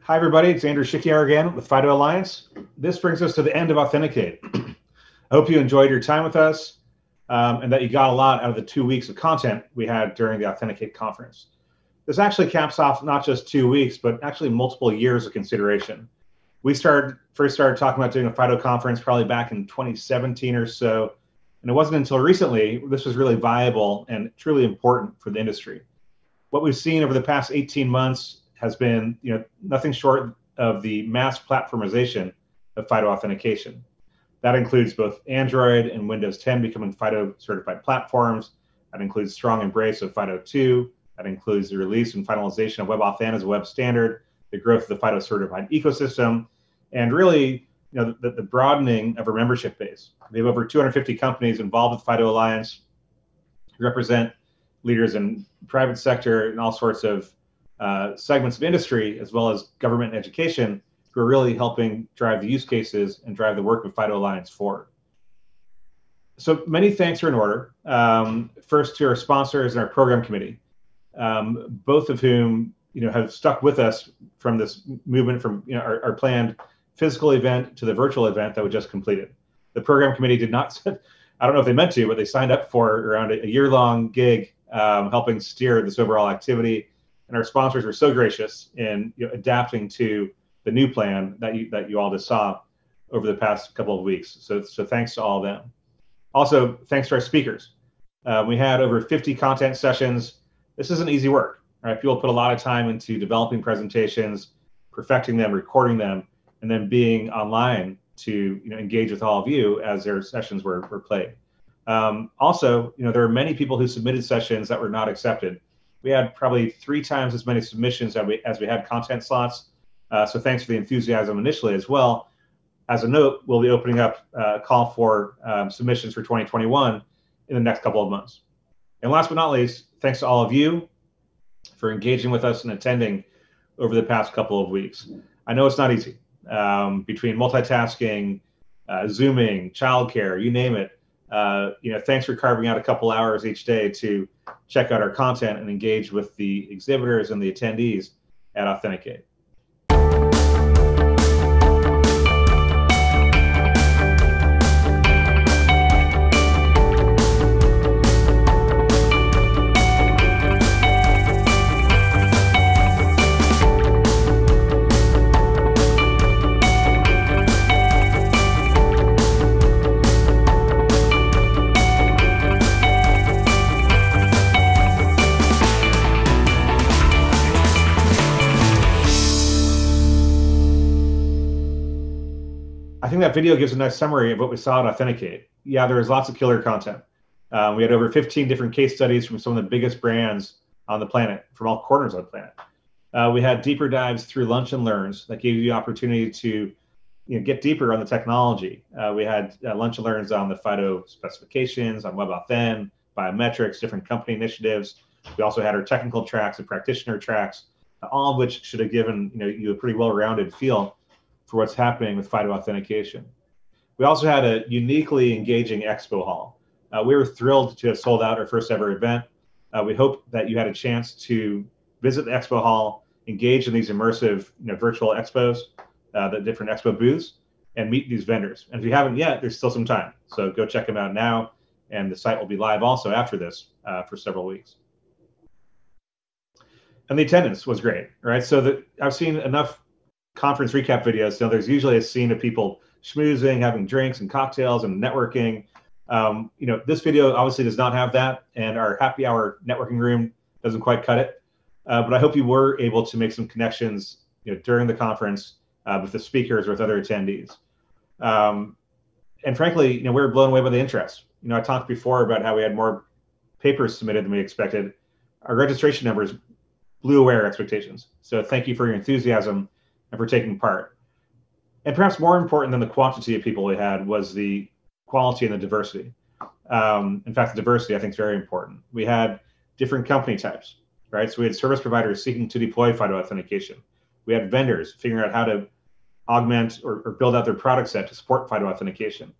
Hi, everybody. It's Andrew Shikiar again with FIDO Alliance. This brings us to the end of Authenticate. I hope you enjoyed your time with us and that you got a lot out of the 2 weeks of content we had during the Authenticate conference. This actually caps off not just 2 weeks, but actually multiple years of consideration. We first started talking about doing a FIDO conference probably back in 2017 or so, and it wasn't until recently this was really viable and truly important for the industry. What we've seen over the past 18 months has been, nothing short of the mass platformization of FIDO authentication. That includes both Android and Windows 10 becoming FIDO certified platforms. That includes strong embrace of FIDO 2. That includes the release and finalization of WebAuthn as a web standard, the growth of the FIDO certified ecosystem, and really, the broadening of our membership base. We have over 250 companies involved with FIDO Alliance who represent leaders in private sector and all sorts of segments of industry, as well as government and education, who are really helping drive the use cases and drive the work of FIDO Alliance forward. So many thanks are in order. First to our sponsors and our program committee, both of whom have stuck with us from this movement from our planned physical event to the virtual event that we just completed. The program committee did not, I don't know if they meant to, but they signed up for around a year-long gig helping steer this overall activity. And our sponsors were so gracious in adapting to the new plan that you all just saw over the past couple of weeks. So thanks to all of them. Also, thanks to our speakers. We had over 50 content sessions. This isn't easy work, right? People put a lot of time into developing presentations, perfecting them, recording them, and then being online to engage with all of you as their sessions were played. Also, there are many people who submitted sessions that were not accepted. We had probably 3 times as many submissions as we had content slots. So thanks for the enthusiasm initially as well. As a note, we'll be opening up a call for submissions for 2021 in the next couple of months. And last but not least, thanks to all of you for engaging with us and attending over the past couple of weeks. I know it's not easy. Between multitasking, Zooming, childcare, you name it. Thanks for carving out a couple hours each day to check out our content and engage with the exhibitors and the attendees at Authenticate. I think that video gives a nice summary of what we saw at Authenticate. Yeah, there was lots of killer content. We had over 15 different case studies from some of the biggest brands on the planet, from all corners of the planet. We had deeper dives through lunch and learns that gave you the opportunity to get deeper on the technology. We had lunch and learns on the FIDO specifications, on WebAuthn, biometrics, different company initiatives. We also had our technical tracks and practitioner tracks, all of which should have given you a pretty well-rounded feel for what's happening with FIDO authentication. We also had a uniquely engaging expo hall. We were thrilled to have sold out our first ever event. We hope that you had a chance to visit the expo hall, engage in these immersive virtual expos, the different expo booths, and meet these vendors. And if you haven't yet, there's still some time. So go check them out now, and the site will be live also after this for several weeks. And the attendance was great, right? So I've seen enough conference recap videos. There's usually a scene of people schmoozing, having drinks and cocktails and networking. This video obviously does not have that, and our happy hour networking room doesn't quite cut it. But I hope you were able to make some connections during the conference with the speakers or with other attendees. And frankly, we were blown away by the interest. I talked before about how we had more papers submitted than we expected. Our registration numbers blew away our expectations. So thank you for your enthusiasm and for taking part. And perhaps more important than the quantity of people we had was the quality and the diversity. In fact, the diversity I think is very important. We had different company types, right? So we had service providers seeking to deploy FIDO authentication. We had vendors figuring out how to augment or build out their product set to support FIDO authentication.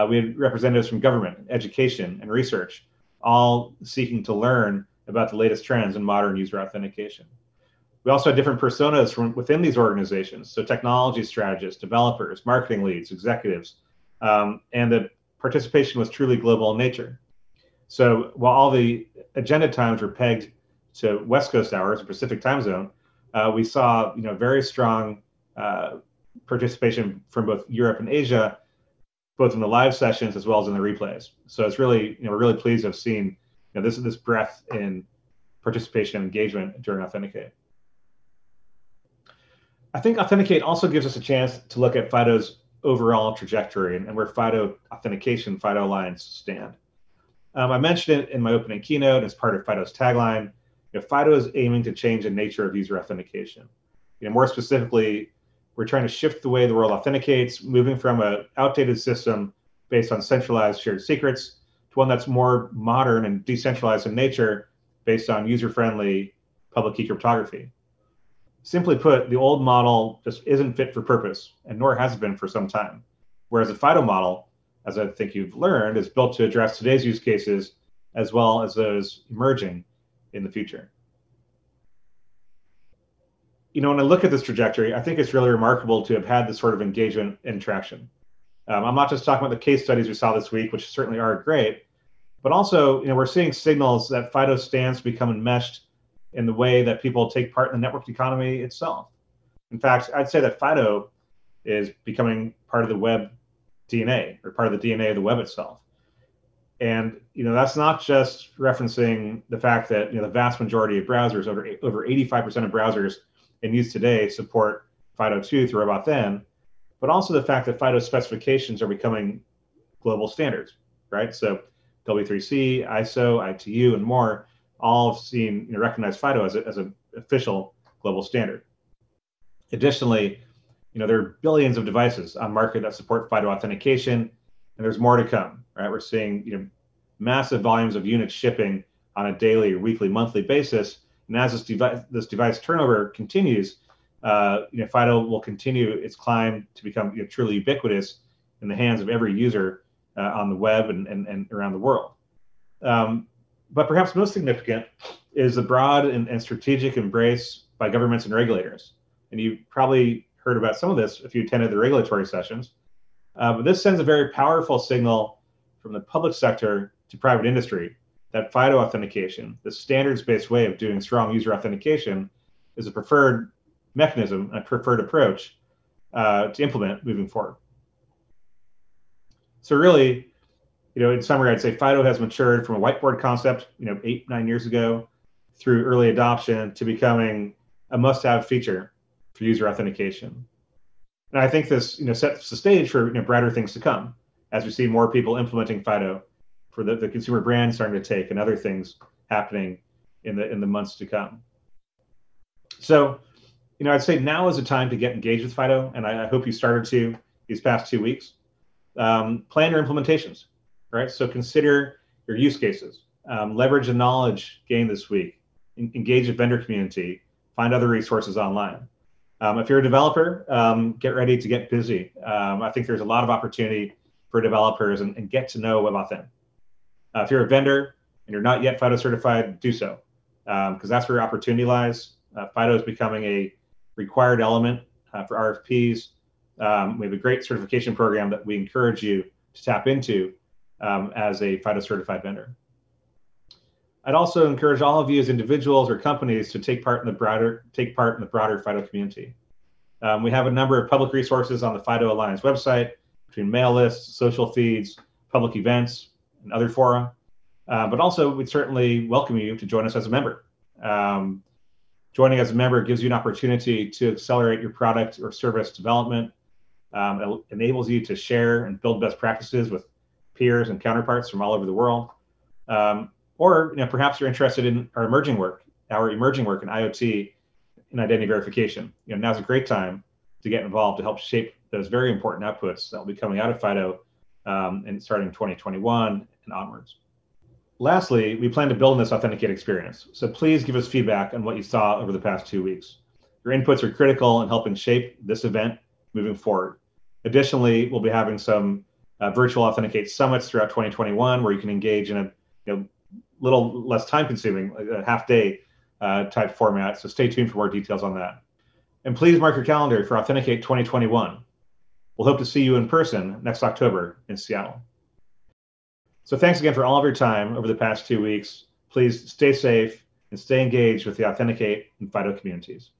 We had representatives from government, education, and research, all seeking to learn about the latest trends in modern user authentication. We also had different personas from within these organizations. So technology strategists, developers, marketing leads, executives, and the participation was truly global in nature. So while all the agenda times were pegged to West Coast hours, Pacific time zone, we saw very strong participation from both Europe and Asia, both in the live sessions as well as in the replays. So it's really, we're really pleased to have seen this breadth in participation and engagement during Authenticate. I think Authenticate also gives us a chance to look at FIDO's overall trajectory and where FIDO authentication, FIDO Alliance stand. I mentioned it in my opening keynote as part of FIDO's tagline. FIDO is aiming to change the nature of user authentication. More specifically, we're trying to shift the way the world authenticates, moving from an outdated system based on centralized shared secrets to one that's more modern and decentralized in nature, based on user-friendly public key cryptography. Simply put, the old model just isn't fit for purpose, and nor has it been for some time. Whereas the FIDO model, as I think you've learned, is built to address today's use cases as well as those emerging in the future. When I look at this trajectory, I think it's really remarkable to have had this sort of engagement and traction. I'm not just talking about the case studies we saw this week, which certainly are great, but also, we're seeing signals that FIDO stands to become enmeshed in the way that people take part in the networked economy itself. In fact, I'd say that FIDO is becoming part of the web DNA, or part of the DNA of the web itself. And that's not just referencing the fact that the vast majority of browsers, over 85% of browsers in use today, support FIDO2 through AuthN, but also the fact that FIDO specifications are becoming global standards, right? So W3C, ISO, ITU, and more all have seen recognize FIDO as an official global standard. Additionally, there are billions of devices on market that support FIDO authentication, and there's more to come, right? We're seeing massive volumes of units shipping on a daily, or weekly, monthly basis, and as this device turnover continues, FIDO will continue its climb to become truly ubiquitous in the hands of every user on the web and around the world. But perhaps most significant is the broad and strategic embrace by governments and regulators. And you probably heard about some of this if you attended the regulatory sessions. But this sends a very powerful signal from the public sector to private industry that FIDO authentication, the standards-based way of doing strong user authentication, is a preferred mechanism, a preferred approach to implement moving forward. So really, in summary, I'd say FIDO has matured from a whiteboard concept, 8-9 years ago, through early adoption to becoming a must-have feature for user authentication. And I think this, sets the stage for brighter things to come as we see more people implementing FIDO, for the consumer brand starting to take, and other things happening in the months to come. So, I'd say now is the time to get engaged with FIDO, and I hope you started to these past 2 weeks. Plan your implementations, right? So consider your use cases, leverage the knowledge gained this week, engage the vendor community, find other resources online. If you're a developer, get ready to get busy. I think there's a lot of opportunity for developers and get to know WebAuthn. If you're a vendor and you're not yet FIDO certified, do so, because that's where your opportunity lies. FIDO is becoming a required element for RFPs. We have a great certification program that we encourage you to tap into as a FIDO certified vendor. I'd also encourage all of you as individuals or companies to take part in the broader FIDO community. We have a number of public resources on the FIDO Alliance website, between mail lists, social feeds, public events, and other fora. But also, we'd certainly welcome you to join us as a member. Joining as a member gives you an opportunity to accelerate your product or service development. It enables you to share and build best practices with peers and counterparts from all over the world. Or perhaps you're interested in our emerging work in IoT and identity verification. Now's a great time to get involved to help shape those very important outputs that will be coming out of FIDO and starting in 2021 and onwards. Lastly, we plan to build on this Authenticate experience. So please give us feedback on what you saw over the past 2 weeks. Your inputs are critical in helping shape this event moving forward. Additionally, we'll be having some virtual Authenticate summits throughout 2021 where you can engage in a little less time consuming, a half day type format. So stay tuned for more details on that. And please mark your calendar for Authenticate 2021. We'll hope to see you in person next October in Seattle. So thanks again for all of your time over the past 2 weeks. Please stay safe and stay engaged with the Authenticate and FIDO communities.